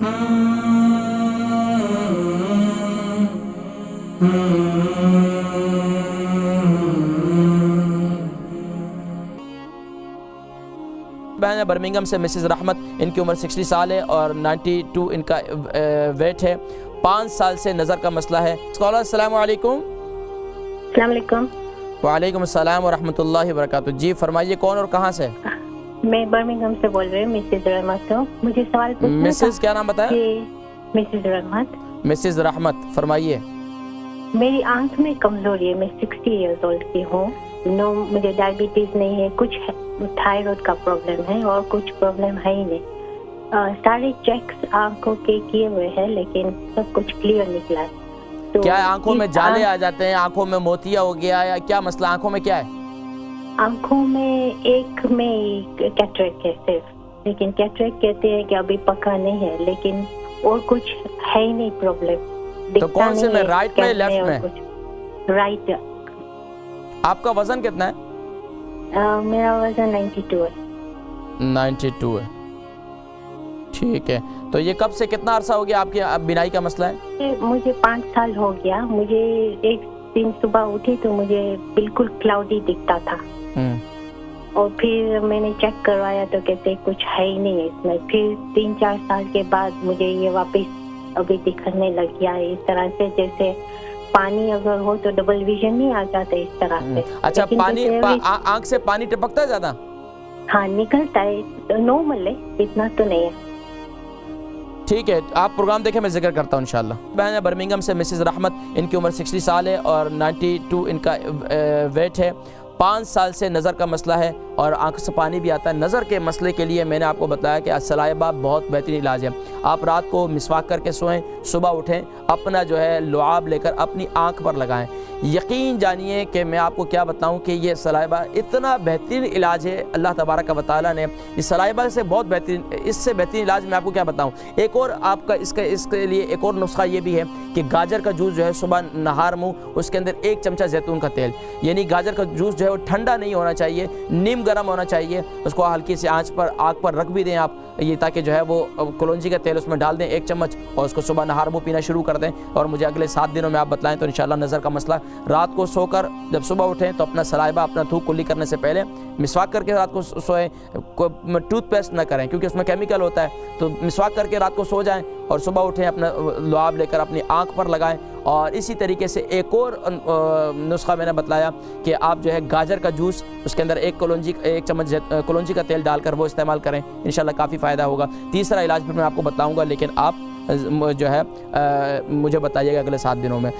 बहन है बर्मिंघम से मिसेस रहमत, इनकी उम्र 60 साल है और 92 इनका वेट है। 5 साल से नज़र का मसला है। स्कॉलर अस्सलाम वालेकुम। अस्सलाम वालेकुम। वालेकुम अस्सलाम व रहमतुल्लाहि व बरकातुहू। जी फरमाइए, कौन और कहाँ से? मैं बर्मिंघम से बोल रही हूँ, मिसेस रहमत हूँ। मुझे सवाल पूछना था। मिसेस क्या नाम बताया? मिसेस रहमत। मिसेस रहमत, फरमाइए। मेरी आंख में कमजोरी है। मैं 60 इयर्स ओल्ड की हूँ। नो, मुझे डायबिटीज नहीं है, कुछ थायराइड का प्रॉब्लम है और कुछ प्रॉब्लम है ही नहीं। सारे चेक्स आंखों के किए हुए हैं लेकिन सब कुछ क्लियर निकला है। तो क्या आंखों में जाले आ जाते हैं, आंखों में मोतिया हो गया या क्या मसला? आंखों में क्या है? आंखों में एक में कैटरेक्ट है सिर्फ, लेकिन कैटरेक्ट कहते हैं कि अभी पका नहीं है, लेकिन और कुछ है ही नहीं प्रॉब्लम। तो कौन से में, राइट में लेफ्ट में? राइट। आपका वजन कितना है? मेरा वजन 92 है। 92 है, ठीक है। तो ये कब से, कितना अरसा हो गया आपके बीनाई का मसला है? मुझे 5 साल हो गया। मुझे एक दिन सुबह उठी तो मुझे बिल्कुल क्लाउडी दिखता था और फिर मैंने चेक करवाया तो कहते कुछ है ही नहीं है इसमें। फिर 3-4 साल के बाद मुझे ये वापस अभी दिखने लग गया है, इस तरह से जैसे पानी अगर हो तो डबल विजन नहीं आ जाता इस तरह से। अच्छा, पानी आंख से पानी टपकता है ज्यादा? हाँ, निकलता है, नॉर्मल है, इतना तो नहीं है। ठीक है, आप प्रोग्राम देखें, मैं जिक्र करता हूँ इंशाल्लाह। बहन है बर्मिंघम से मिसेस रहमत, इनकी उम्र 60 साल है और 92 इनका वेट है। 5 साल से नज़र का मसला है और आंख से पानी भी आता है। नज़र के मसले के लिए मैंने आपको बताया कि सलाइबा बहुत बेहतरीन इलाज है। आप रात को मिसवाक करके सोएं, सुबह उठें, अपना जो है लुआब लेकर अपनी आंख पर लगाएं। यकीन जानिए कि मैं आपको क्या बताऊं कि ये सलाइबा इतना बेहतरीन इलाज है। अल्लाह तबारक व तआला ने इस सलाइबा से बहुत बेहतरीन, इससे बेहतरीन इलाज मैं आपको क्या बताऊं। एक और आपका इसके लिए एक और नुस्खा ये भी है कि गाजर का जूस जो है सुबह नहार मुँह, उसके अंदर 1 चमचा जैतून का तेल, यानी गाजर का जूस जो है वो ठंडा नहीं होना चाहिए, नीम गर्म होना चाहिए। उसको हल्की सी आंच पर, आग पर रख भी दें आप, ये ताकि जो है वो कलौंजी का तेल उसमें डाल दें 1 चम्मच और उसको सुबह नहार मुँह पीना शुरू कर दें। और मुझे अगले 7 दिनों में आप बताएं तो इंशाल्लाह नज़र का मसला। रात को सोकर जब सुबह उठें तो अपना सलाइबा, अपना थूक कुल्ली करने से पहले मिसवाक करके रात को सोएं। टूथपेस्ट ना करें क्योंकि उसमें केमिकल होता है। तो मिसवाक करके रात को सो जाएं और सुबह उठें, अपना लुआब लेकर अपनी आंख पर लगाएं। और इसी तरीके से एक और नुस्खा मैंने बताया कि आप जो है गाजर का जूस, उसके अंदर 1 चम्मच कलौंजी का तेल डालकर वो इस्तेमाल करें, इंशाल्लाह काफ़ी फ़ायदा होगा। तीसरा इलाज फिर मैं आपको बताऊंगा, लेकिन आप जो है मुझे बताइएगा अगले 7 दिनों में।